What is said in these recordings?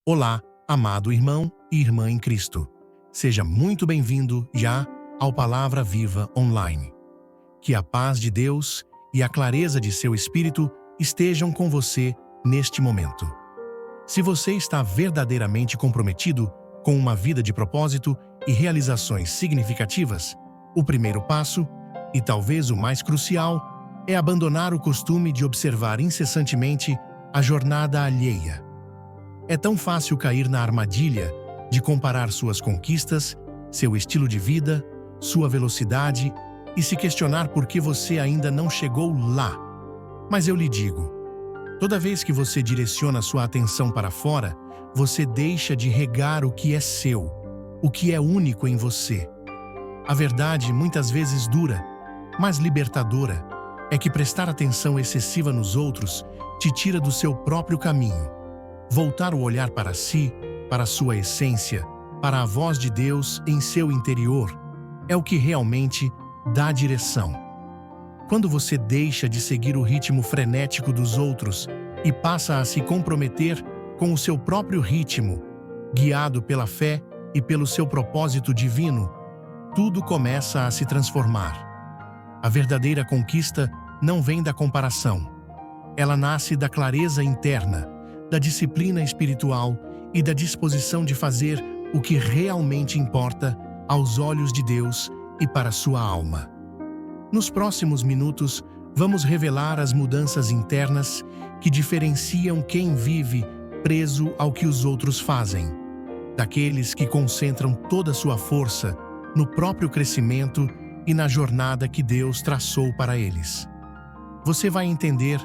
Olá, amado irmão e irmã em Cristo. Seja muito bem-vindo já ao Palavra Viva Online. Que a paz de Deus e a clareza de seu Espírito estejam com você neste momento. Se você está verdadeiramente comprometido com uma vida de propósito e realizações significativas, o primeiro passo, e talvez o mais crucial, é abandonar o costume de observar incessantemente a jornada alheia. É tão fácil cair na armadilha de comparar suas conquistas, seu estilo de vida, sua velocidade e se questionar por que você ainda não chegou lá. Mas eu lhe digo, toda vez que você direciona sua atenção para fora, você deixa de regar o que é seu, o que é único em você. A verdade, muitas vezes dura, mas libertadora, é que prestar atenção excessiva nos outros te tira do seu próprio caminho. Voltar o olhar para si, para sua essência, para a voz de Deus em seu interior, é o que realmente dá direção. Quando você deixa de seguir o ritmo frenético dos outros e passa a se comprometer com o seu próprio ritmo, guiado pela fé e pelo seu propósito divino, tudo começa a se transformar. A verdadeira conquista não vem da comparação. Ela nasce da clareza interna, da disciplina espiritual e da disposição de fazer o que realmente importa aos olhos de Deus e para sua alma. Nos próximos minutos, vamos revelar as mudanças internas que diferenciam quem vive preso ao que os outros fazem, daqueles que concentram toda sua força no próprio crescimento e na jornada que Deus traçou para eles. Você vai entender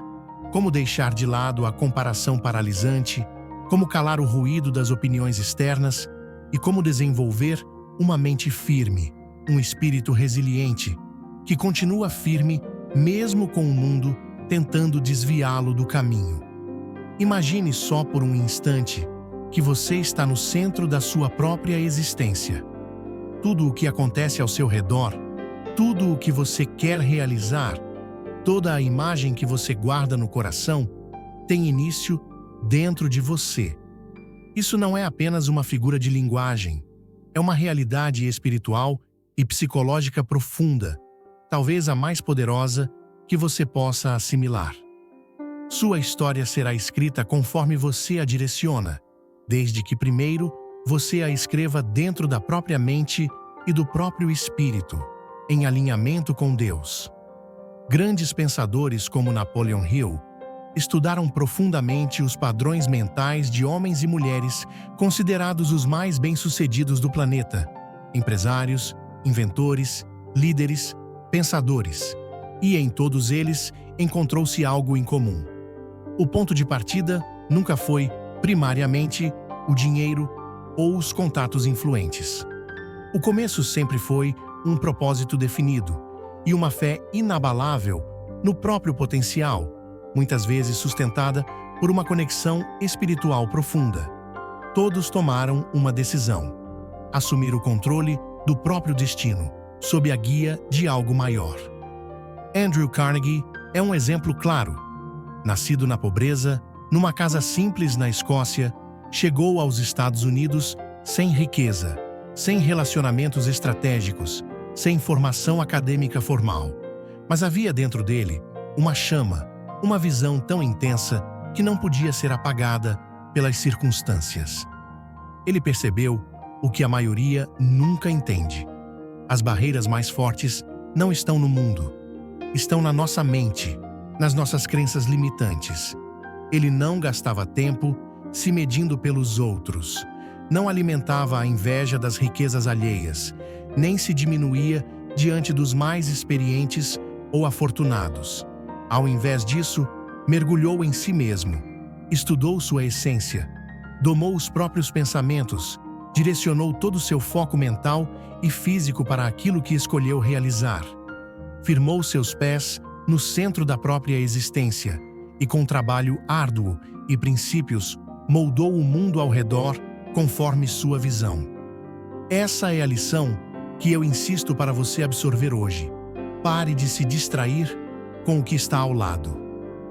como deixar de lado a comparação paralisante, como calar o ruído das opiniões externas e como desenvolver uma mente firme, um espírito resiliente, que continua firme mesmo com o mundo tentando desviá-lo do caminho. Imagine só por um instante que você está no centro da sua própria existência. Tudo o que acontece ao seu redor, tudo o que você quer realizar, toda a imagem que você guarda no coração tem início dentro de você. Isso não é apenas uma figura de linguagem, é uma realidade espiritual e psicológica profunda, talvez a mais poderosa que você possa assimilar. Sua história será escrita conforme você a direciona, desde que primeiro você a escreva dentro da própria mente e do próprio espírito, em alinhamento com Deus. Grandes pensadores como Napoleon Hill estudaram profundamente os padrões mentais de homens e mulheres considerados os mais bem-sucedidos do planeta, empresários, inventores, líderes, pensadores, e em todos eles encontrou-se algo em comum. O ponto de partida nunca foi, primariamente, o dinheiro ou os contatos influentes. O começo sempre foi um propósito definido e uma fé inabalável no próprio potencial, muitas vezes sustentada por uma conexão espiritual profunda. Todos tomaram uma decisão: assumir o controle do próprio destino, sob a guia de algo maior. Andrew Carnegie é um exemplo claro. Nascido na pobreza, numa casa simples na Escócia, chegou aos Estados Unidos sem riqueza, sem relacionamentos estratégicos, sem formação acadêmica formal. Mas havia dentro dele uma chama, uma visão tão intensa que não podia ser apagada pelas circunstâncias. Ele percebeu o que a maioria nunca entende. As barreiras mais fortes não estão no mundo, estão na nossa mente, nas nossas crenças limitantes. Ele não gastava tempo se medindo pelos outros, não alimentava a inveja das riquezas alheias, nem se diminuía diante dos mais experientes ou afortunados. Ao invés disso, mergulhou em si mesmo, estudou sua essência, domou os próprios pensamentos, direcionou todo o seu foco mental e físico para aquilo que escolheu realizar. Firmou seus pés no centro da própria existência e, com trabalho árduo e princípios, moldou o mundo ao redor conforme sua visão. Essa é a lição que eu insisto para você absorver hoje. Pare de se distrair com o que está ao lado.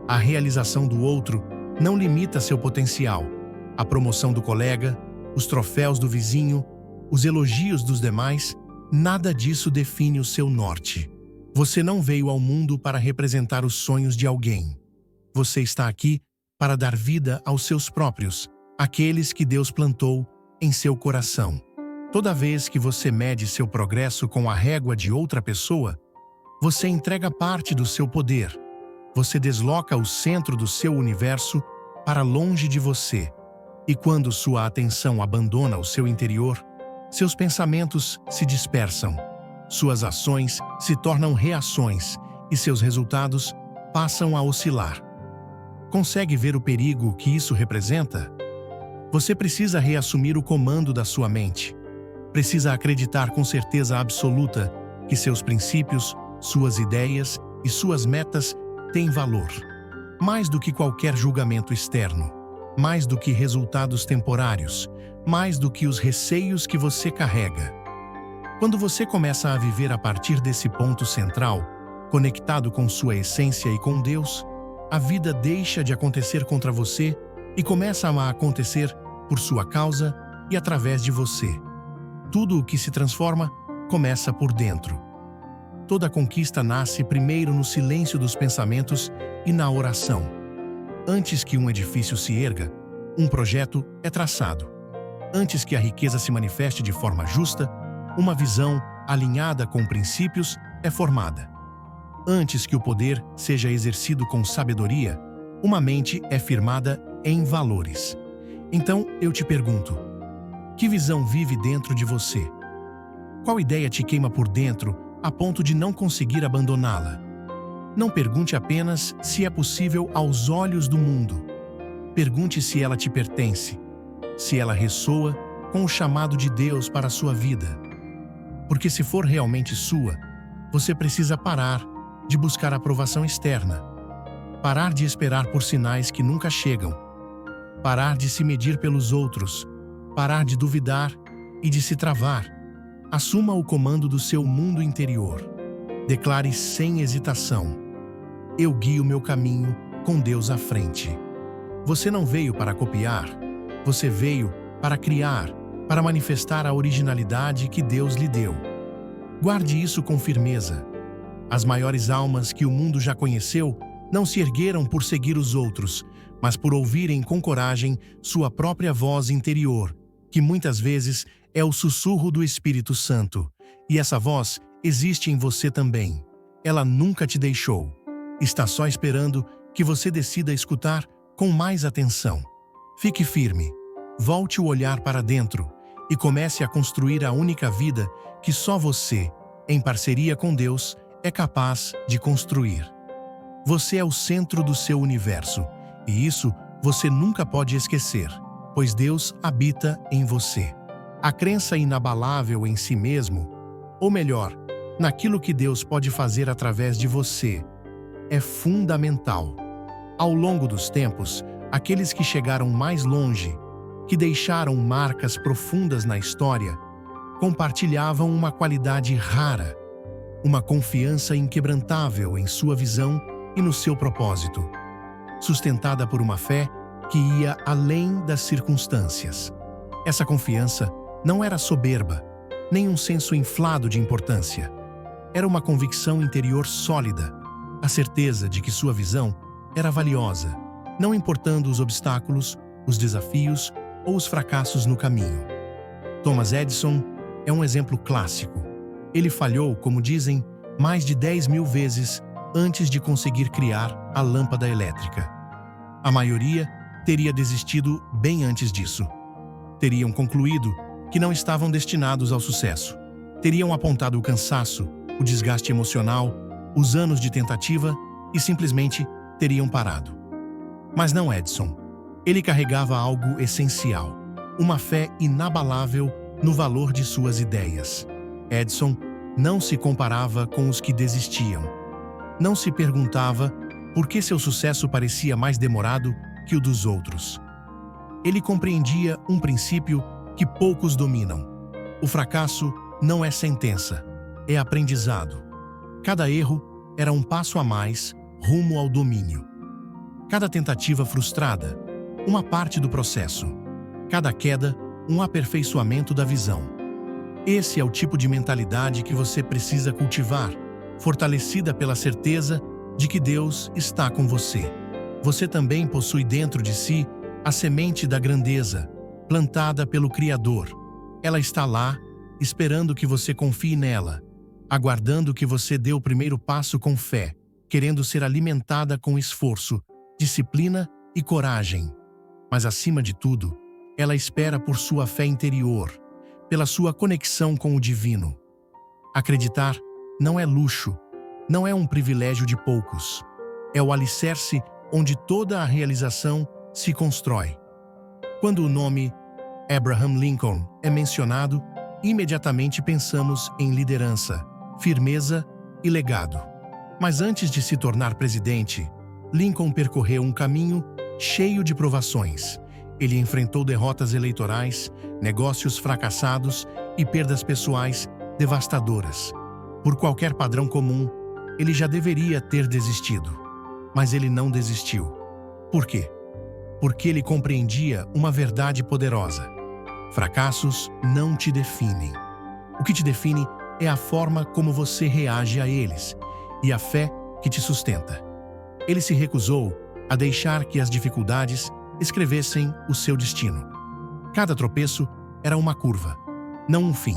A realização do outro não limita seu potencial. A promoção do colega, os troféus do vizinho, os elogios dos demais, nada disso define o seu norte. Você não veio ao mundo para representar os sonhos de alguém. Você está aqui para dar vida aos seus próprios, aqueles que Deus plantou em seu coração. Toda vez que você mede seu progresso com a régua de outra pessoa, você entrega parte do seu poder. Você desloca o centro do seu universo para longe de você. E quando sua atenção abandona o seu interior, seus pensamentos se dispersam. Suas ações se tornam reações e seus resultados passam a oscilar. Consegue ver o perigo que isso representa? Você precisa reassumir o comando da sua mente. Precisa acreditar com certeza absoluta que seus princípios, suas ideias e suas metas têm valor. Mais do que qualquer julgamento externo, mais do que resultados temporários, mais do que os receios que você carrega. Quando você começa a viver a partir desse ponto central, conectado com sua essência e com Deus, a vida deixa de acontecer contra você e começa a acontecer por sua causa e através de você. Tudo o que se transforma começa por dentro. Toda conquista nasce primeiro no silêncio dos pensamentos e na oração. Antes que um edifício se erga, um projeto é traçado. Antes que a riqueza se manifeste de forma justa, uma visão alinhada com princípios é formada. Antes que o poder seja exercido com sabedoria, uma mente é firmada em valores. Então, eu te pergunto, que visão vive dentro de você? Qual ideia te queima por dentro a ponto de não conseguir abandoná-la? Não pergunte apenas se é possível aos olhos do mundo. Pergunte se ela te pertence, se ela ressoa com o chamado de Deus para a sua vida. Porque se for realmente sua, você precisa parar de buscar aprovação externa, parar de esperar por sinais que nunca chegam, parar de se medir pelos outros, parar de duvidar e de se travar. Assuma o comando do seu mundo interior. Declare sem hesitação: eu guio meu caminho com Deus à frente. Você não veio para copiar, você veio para criar, para manifestar a originalidade que Deus lhe deu. Guarde isso com firmeza. As maiores almas que o mundo já conheceu não se ergueram por seguir os outros, mas por ouvirem com coragem sua própria voz interior, que muitas vezes é o sussurro do Espírito Santo. E essa voz existe em você também. Ela nunca te deixou. Está só esperando que você decida escutar com mais atenção. Fique firme. Volte o olhar para dentro e comece a construir a única vida que só você, em parceria com Deus, é capaz de construir. Você é o centro do seu universo, e isso você nunca pode esquecer, pois Deus habita em você. A crença inabalável em si mesmo, ou melhor, naquilo que Deus pode fazer através de você, é fundamental. Ao longo dos tempos, aqueles que chegaram mais longe, que deixaram marcas profundas na história, compartilhavam uma qualidade rara, uma confiança inquebrantável em sua visão e no seu propósito, sustentada por uma fé que ia além das circunstâncias. Essa confiança não era soberba, nem um senso inflado de importância. Era uma convicção interior sólida, a certeza de que sua visão era valiosa, não importando os obstáculos, os desafios ou os fracassos no caminho. Thomas Edison é um exemplo clássico. Ele falhou, como dizem, mais de 10.000 vezes antes de conseguir criar a lâmpada elétrica. A maioria teria desistido bem antes disso. Teriam concluído que não estavam destinados ao sucesso. Teriam apontado o cansaço, o desgaste emocional, os anos de tentativa e simplesmente teriam parado. Mas não Edison. Ele carregava algo essencial, uma fé inabalável no valor de suas ideias. Edison não se comparava com os que desistiam. Não se perguntava por que seu sucesso parecia mais demorado que o dos outros. Ele compreendia um princípio que poucos dominam. O fracasso não é sentença, é aprendizado. Cada erro era um passo a mais rumo ao domínio. Cada tentativa frustrada, uma parte do processo. Cada queda, um aperfeiçoamento da visão. Esse é o tipo de mentalidade que você precisa cultivar, fortalecida pela certeza de que Deus está com você. Você também possui dentro de si a semente da grandeza, plantada pelo Criador. Ela está lá, esperando que você confie nela, aguardando que você dê o primeiro passo com fé, querendo ser alimentada com esforço, disciplina e coragem. Mas acima de tudo, ela espera por sua fé interior, pela sua conexão com o divino. Acreditar não é luxo, não é um privilégio de poucos. É o alicerce onde toda a realização se constrói. Quando o nome Abraham Lincoln é mencionado, imediatamente pensamos em liderança, firmeza e legado. Mas antes de se tornar presidente, Lincoln percorreu um caminho cheio de provações. Ele enfrentou derrotas eleitorais, negócios fracassados e perdas pessoais devastadoras. Por qualquer padrão comum, ele já deveria ter desistido. Mas ele não desistiu. Por quê? Porque ele compreendia uma verdade poderosa. Fracassos não te definem. O que te define é a forma como você reage a eles e a fé que te sustenta. Ele se recusou a deixar que as dificuldades escrevessem o seu destino. Cada tropeço era uma curva, não um fim.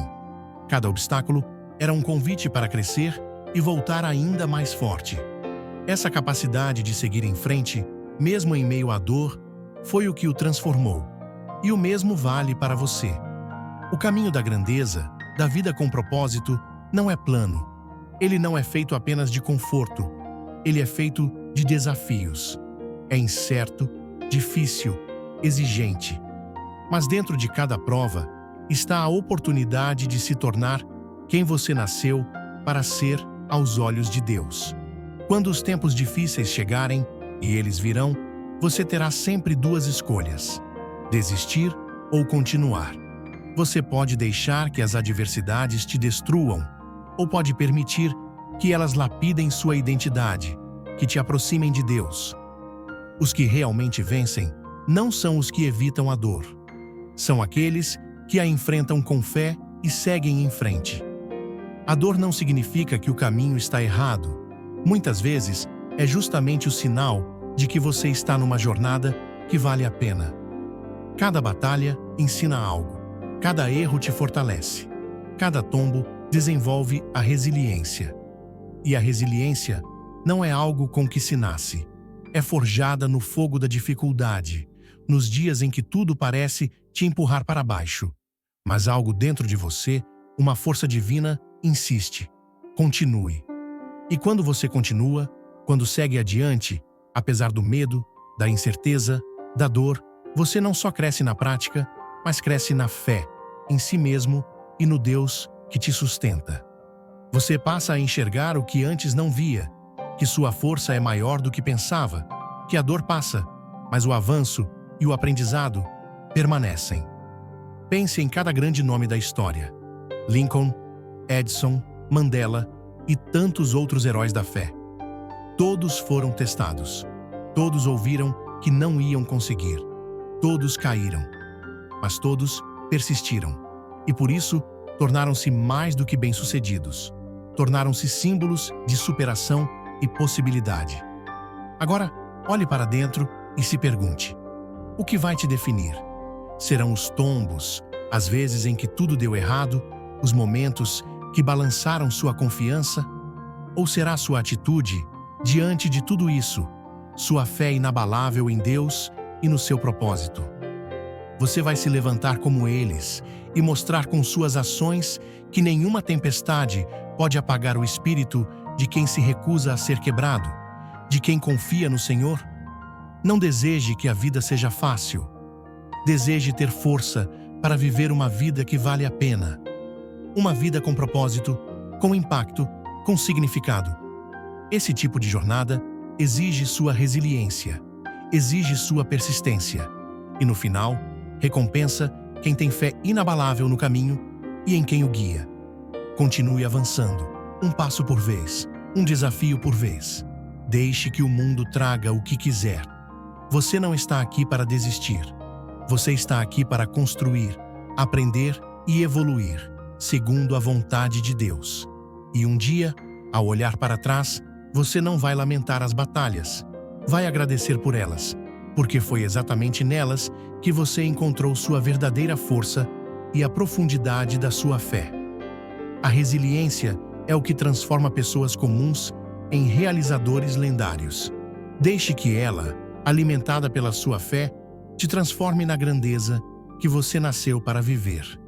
Cada obstáculo era um convite para crescer e voltar ainda mais forte. Essa capacidade de seguir em frente, mesmo em meio à dor, foi o que o transformou. E o mesmo vale para você. O caminho da grandeza, da vida com propósito, não é plano. Ele não é feito apenas de conforto. Ele é feito de desafios. É incerto, difícil, exigente. Mas dentro de cada prova está a oportunidade de se tornar quem você nasceu para ser aos olhos de Deus. Quando os tempos difíceis chegarem, e eles virão, você terá sempre duas escolhas: desistir ou continuar. Você pode deixar que as adversidades te destruam, ou pode permitir que elas lapidem sua identidade, que te aproximem de Deus. Os que realmente vencem não são os que evitam a dor. São aqueles que a enfrentam com fé e seguem em frente. A dor não significa que o caminho está errado. Muitas vezes, é justamente o sinal de que você está numa jornada que vale a pena. Cada batalha ensina algo. Cada erro te fortalece. Cada tombo desenvolve a resiliência. E a resiliência não é algo com que se nasce. É forjada no fogo da dificuldade, nos dias em que tudo parece te empurrar para baixo. Mas algo dentro de você, uma força divina, insiste. Continue. E quando você continua, quando segue adiante, apesar do medo, da incerteza, da dor, você não só cresce na prática, mas cresce na fé, em si mesmo e no Deus que te sustenta. Você passa a enxergar o que antes não via, que sua força é maior do que pensava, que a dor passa, mas o avanço e o aprendizado permanecem. Pense em cada grande nome da história: Lincoln, Edison, Mandela e tantos outros heróis da fé. Todos foram testados. Todos ouviram que não iam conseguir. Todos caíram. Mas todos persistiram. E por isso, tornaram-se mais do que bem-sucedidos. Tornaram-se símbolos de superação e possibilidade. Agora, olhe para dentro e se pergunte: o que vai te definir? Serão os tombos, as vezes em que tudo deu errado, os momentos que balançaram sua confiança? Ou será sua atitude diante de tudo isso, sua fé inabalável em Deus e no seu propósito? Você vai se levantar como eles e mostrar com suas ações que nenhuma tempestade pode apagar o espírito de quem se recusa a ser quebrado, de quem confia no Senhor? Não deseje que a vida seja fácil. Deseje ter força para viver uma vida que vale a pena. Uma vida com propósito, com impacto, com significado. Esse tipo de jornada exige sua resiliência, exige sua persistência. E no final, recompensa quem tem fé inabalável no caminho e em quem o guia. Continue avançando, um passo por vez, um desafio por vez. Deixe que o mundo traga o que quiser. Você não está aqui para desistir. Você está aqui para construir, aprender e evoluir, segundo a vontade de Deus. E um dia, ao olhar para trás, você não vai lamentar as batalhas. Vai agradecer por elas, porque foi exatamente nelas que você encontrou sua verdadeira força e a profundidade da sua fé. A resiliência é o que transforma pessoas comuns em realizadores lendários. Deixe que ela, alimentada pela sua fé, te transforme na grandeza que você nasceu para viver.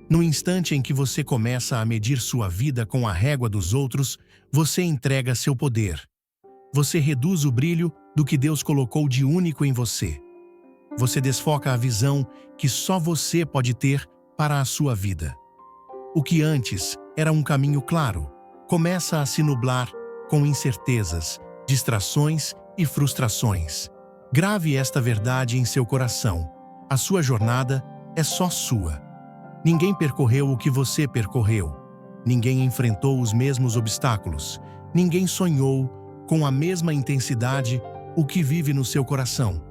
No instante em que você começa a medir sua vida com a régua dos outros, você entrega seu poder. Você reduz o brilho do que Deus colocou de único em você. Você desfoca a visão que só você pode ter para a sua vida. O que antes era um caminho claro, começa a se nublar com incertezas, distrações e frustrações. Grave esta verdade em seu coração. A sua jornada é só sua. Ninguém percorreu o que você percorreu. Ninguém enfrentou os mesmos obstáculos. Ninguém sonhou com a mesma intensidade o que vive no seu coração.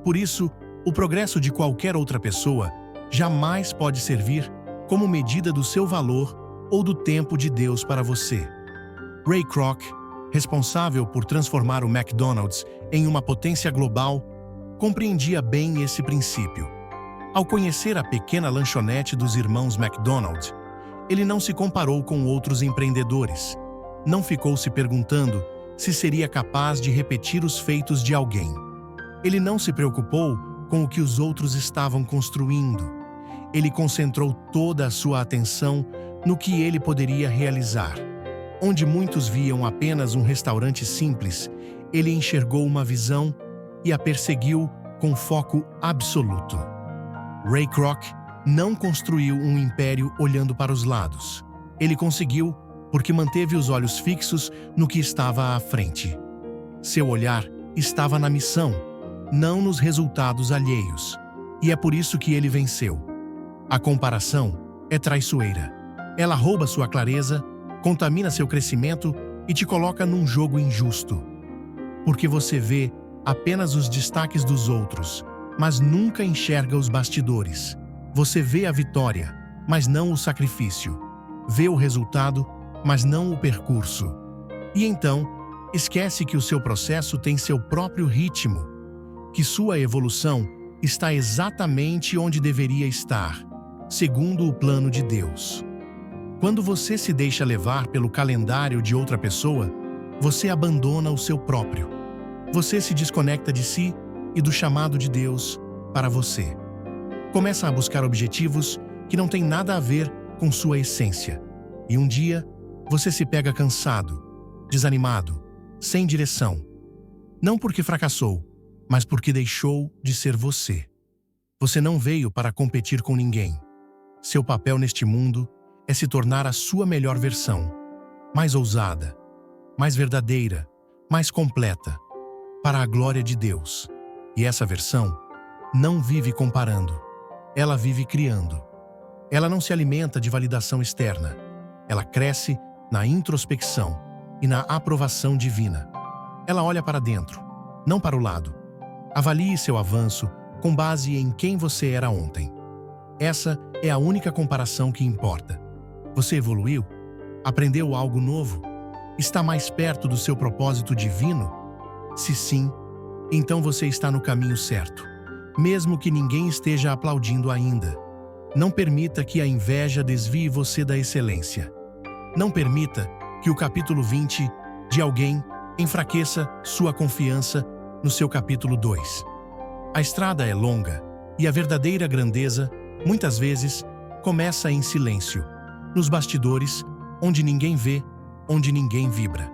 Por isso, o progresso de qualquer outra pessoa jamais pode servir como medida do seu valor ou do tempo de Deus para você. Ray Kroc, responsável por transformar o McDonald's em uma potência global, compreendia bem esse princípio. Ao conhecer a pequena lanchonete dos irmãos McDonald, ele não se comparou com outros empreendedores. Não ficou se perguntando se seria capaz de repetir os feitos de alguém. Ele não se preocupou com o que os outros estavam construindo. Ele concentrou toda a sua atenção no que ele poderia realizar. Onde muitos viam apenas um restaurante simples, ele enxergou uma visão e a perseguiu com foco absoluto. Ray Kroc não construiu um império olhando para os lados. Ele conseguiu porque manteve os olhos fixos no que estava à frente. Seu olhar estava na missão, não nos resultados alheios. E é por isso que ele venceu. A comparação é traiçoeira. Ela rouba sua clareza, contamina seu crescimento e te coloca num jogo injusto. Porque você vê apenas os destaques dos outros, mas nunca enxerga os bastidores. Você vê a vitória, mas não o sacrifício. Vê o resultado, mas não o percurso. E então, esquece que o seu processo tem seu próprio ritmo, que sua evolução está exatamente onde deveria estar, segundo o plano de Deus. Quando você se deixa levar pelo calendário de outra pessoa, você abandona o seu próprio. Você se desconecta de si e do chamado de Deus para você. Começa a buscar objetivos que não têm nada a ver com sua essência. E um dia, você se pega cansado, desanimado, sem direção. Não porque fracassou, mas porque deixou de ser você. Você não veio para competir com ninguém. Seu papel neste mundo é se tornar a sua melhor versão, mais ousada, mais verdadeira, mais completa, para a glória de Deus. E essa versão não vive comparando, ela vive criando. Ela não se alimenta de validação externa, ela cresce na introspecção e na aprovação divina. Ela olha para dentro, não para o lado. Avalie seu avanço com base em quem você era ontem. Essa é a única comparação que importa. Você evoluiu? Aprendeu algo novo? Está mais perto do seu propósito divino? Se sim, então você está no caminho certo, mesmo que ninguém esteja aplaudindo ainda. Não permita que a inveja desvie você da excelência. Não permita que o capítulo 20 de alguém enfraqueça sua confiança no seu capítulo 2. A estrada é longa e a verdadeira grandeza, muitas vezes, começa em silêncio, nos bastidores, onde ninguém vê, onde ninguém vibra.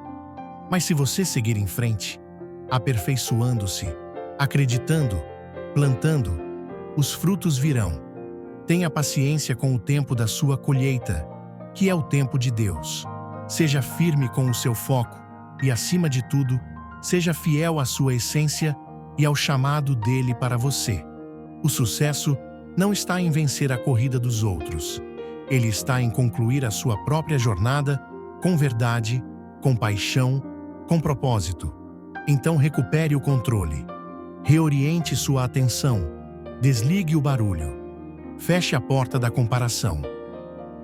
Mas se você seguir em frente, aperfeiçoando-se, acreditando, plantando, os frutos virão. Tenha paciência com o tempo da sua colheita, que é o tempo de Deus. Seja firme com o seu foco e, acima de tudo, seja fiel à sua essência e ao chamado dele para você. O sucesso não está em vencer a corrida dos outros. Ele está em concluir a sua própria jornada com verdade, com paixão, com propósito. Então recupere o controle. Reoriente sua atenção. Desligue o barulho. Feche a porta da comparação.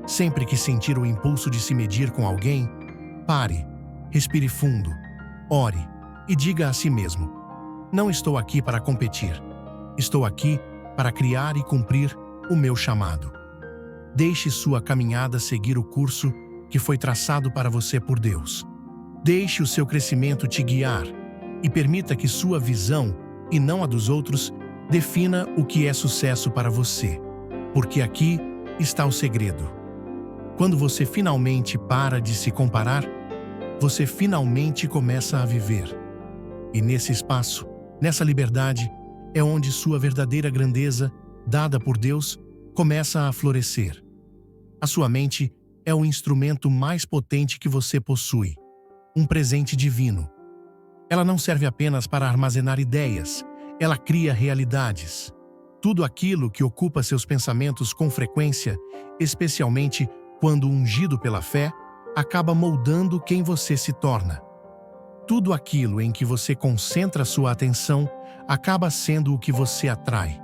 Sempre que sentir o impulso de se medir com alguém, pare, respire fundo, ore e diga a si mesmo: não estou aqui para competir. Estou aqui para criar e cumprir o meu chamado. Deixe sua caminhada seguir o curso que foi traçado para você por Deus. Deixe o seu crescimento te guiar e permita que sua visão, e não a dos outros, defina o que é sucesso para você. Porque aqui está o segredo. Quando você finalmente para de se comparar, você finalmente começa a viver. E nesse espaço, nessa liberdade, é onde sua verdadeira grandeza, dada por Deus, começa a florescer. A sua mente é o instrumento mais potente que você possui, um presente divino. Ela não serve apenas para armazenar ideias, ela cria realidades. Tudo aquilo que ocupa seus pensamentos com frequência, especialmente quando ungido pela fé, acaba moldando quem você se torna. Tudo aquilo em que você concentra sua atenção acaba sendo o que você atrai.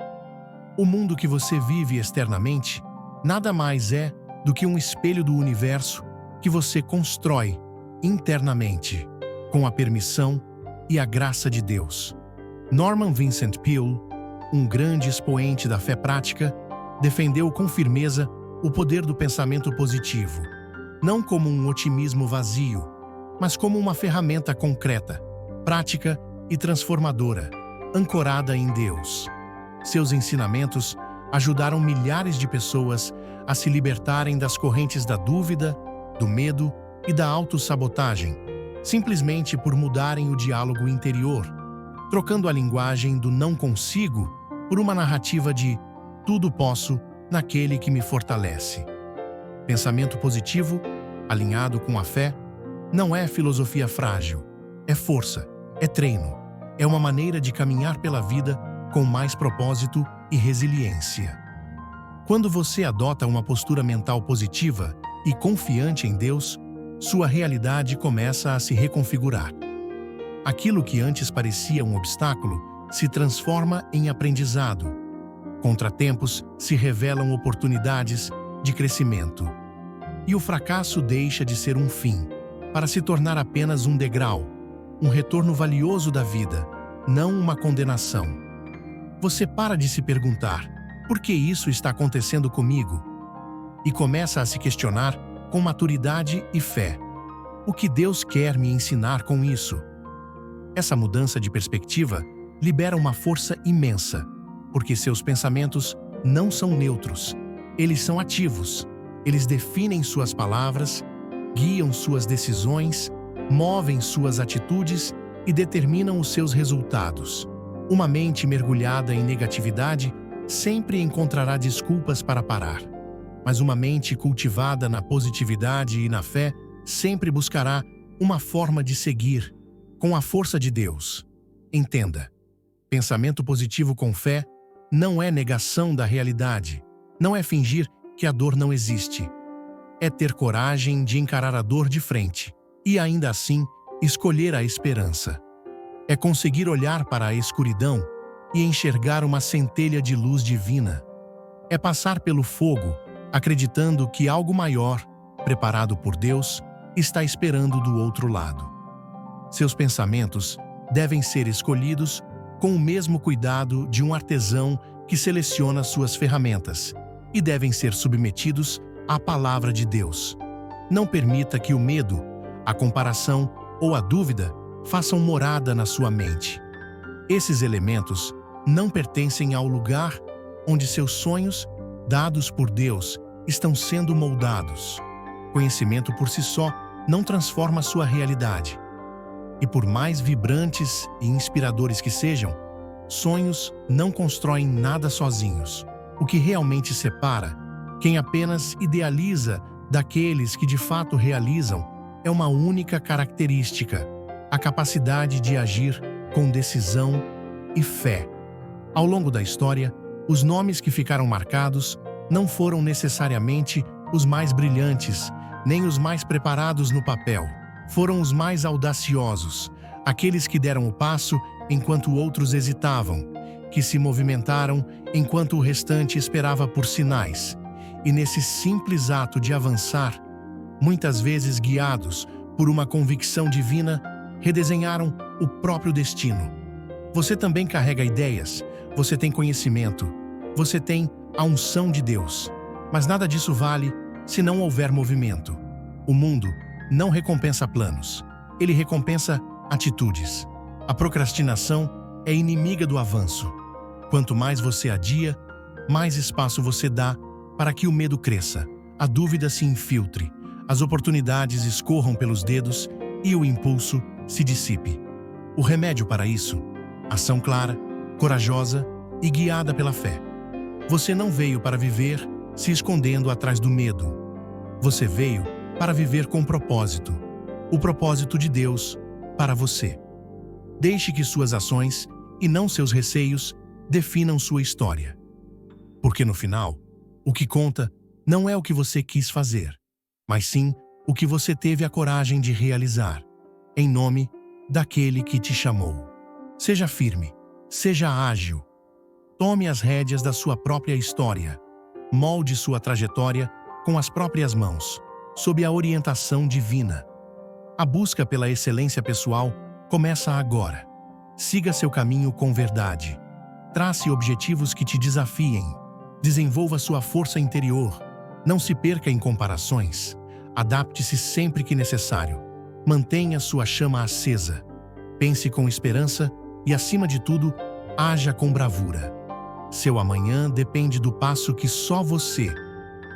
O mundo que você vive externamente nada mais é do que um espelho do universo que você constrói internamente, com a permissão e a graça de Deus. Norman Vincent Peale, um grande expoente da fé prática, defendeu com firmeza o poder do pensamento positivo, não como um otimismo vazio, mas como uma ferramenta concreta, prática e transformadora, ancorada em Deus. Seus ensinamentos ajudaram milhares de pessoas a se libertarem das correntes da dúvida, do medo e da autossabotagem, simplesmente por mudarem o diálogo interior, trocando a linguagem do não consigo por uma narrativa de tudo posso naquele que me fortalece. Pensamento positivo, alinhado com a fé, não é filosofia frágil, é força, é treino, é uma maneira de caminhar pela vida com mais propósito e resiliência. Quando você adota uma postura mental positiva e confiante em Deus, sua realidade começa a se reconfigurar. Aquilo que antes parecia um obstáculo se transforma em aprendizado. Contratempos se revelam oportunidades de crescimento. E o fracasso deixa de ser um fim, para se tornar apenas um degrau, um retorno valioso da vida, não uma condenação. Você para de se perguntar: por que isso está acontecendo comigo? E começa a se questionar com maturidade e fé: o que Deus quer me ensinar com isso? Essa mudança de perspectiva libera uma força imensa, porque seus pensamentos não são neutros, eles são ativos, eles definem suas palavras, guiam suas decisões, movem suas atitudes e determinam os seus resultados. Uma mente mergulhada em negatividade sempre encontrará desculpas para parar, mas uma mente cultivada na positividade e na fé sempre buscará uma forma de seguir, com a força de Deus. Entenda, pensamento positivo com fé não é negação da realidade, não é fingir que a dor não existe. É ter coragem de encarar a dor de frente e, ainda assim, escolher a esperança. É conseguir olhar para a escuridão e enxergar uma centelha de luz divina. É passar pelo fogo, acreditando que algo maior, preparado por Deus, está esperando do outro lado. Seus pensamentos devem ser escolhidos com o mesmo cuidado de um artesão que seleciona suas ferramentas e devem ser submetidos à palavra de Deus. Não permita que o medo, a comparação ou a dúvida façam morada na sua mente. Esses elementos não pertencem ao lugar onde seus sonhos, dados por Deus, estão sendo moldados. Conhecimento por si só não transforma sua realidade. E por mais vibrantes e inspiradores que sejam, sonhos não constroem nada sozinhos. O que realmente separa quem apenas idealiza daqueles que de fato realizam é uma única característica: a capacidade de agir com decisão e fé. Ao longo da história, os nomes que ficaram marcados não foram necessariamente os mais brilhantes, nem os mais preparados no papel. Foram os mais audaciosos, aqueles que deram o passo enquanto outros hesitavam, que se movimentaram enquanto o restante esperava por sinais. E nesse simples ato de avançar, muitas vezes guiados por uma convicção divina, redesenharam o próprio destino. Você também carrega ideias, você tem conhecimento, você tem a unção de Deus. Mas nada disso vale se não houver movimento. O mundo não recompensa planos, ele recompensa atitudes. A procrastinação é inimiga do avanço. Quanto mais você adia, mais espaço você dá para que o medo cresça, a dúvida se infiltre, as oportunidades escorram pelos dedos e o impulso se dissipe. O remédio para isso? Ação clara, corajosa e guiada pela fé. Você não veio para viver se escondendo atrás do medo. Você veio para viver com propósito, o propósito de Deus para você. Deixe que suas ações, e não seus receios, definam sua história. Porque no final, o que conta não é o que você quis fazer, mas sim o que você teve a coragem de realizar, em nome daquele que te chamou. Seja firme, seja ágil. Tome as rédeas da sua própria história. Molde sua trajetória com as próprias mãos, sob a orientação divina. A busca pela excelência pessoal começa agora. Siga seu caminho com verdade. Trace objetivos que te desafiem. Desenvolva sua força interior. Não se perca em comparações. Adapte-se sempre que necessário. Mantenha sua chama acesa. Pense com esperança e, acima de tudo, haja com bravura. Seu amanhã depende do passo que só você,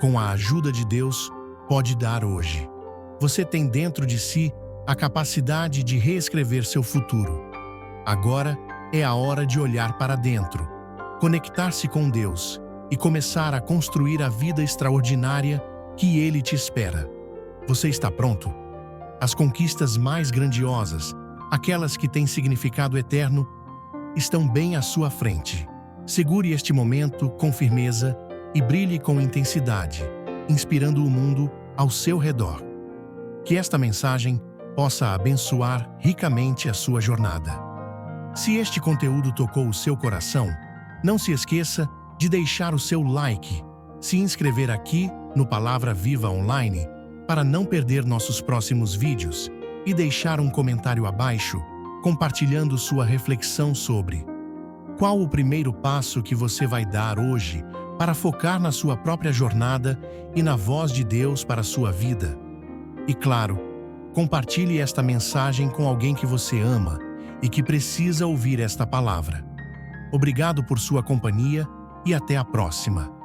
com a ajuda de Deus, pode dar hoje. Você tem dentro de si a capacidade de reescrever seu futuro. Agora é a hora de olhar para dentro, conectar-se com Deus e começar a construir a vida extraordinária que Ele te espera. Você está pronto? As conquistas mais grandiosas, aquelas que têm significado eterno, estão bem à sua frente. Segure este momento com firmeza e brilhe com intensidade, inspirando o mundo ao seu redor. Que esta mensagem possa abençoar ricamente a sua jornada. Se este conteúdo tocou o seu coração, não se esqueça de deixar o seu like, se inscrever aqui no Palavra Viva Online para não perder nossos próximos vídeos e deixar um comentário abaixo, compartilhando sua reflexão sobre qual o primeiro passo que você vai dar hoje para focar na sua própria jornada e na voz de Deus para a sua vida. E claro, compartilhe esta mensagem com alguém que você ama e que precisa ouvir esta palavra. Obrigado por sua companhia e até a próxima.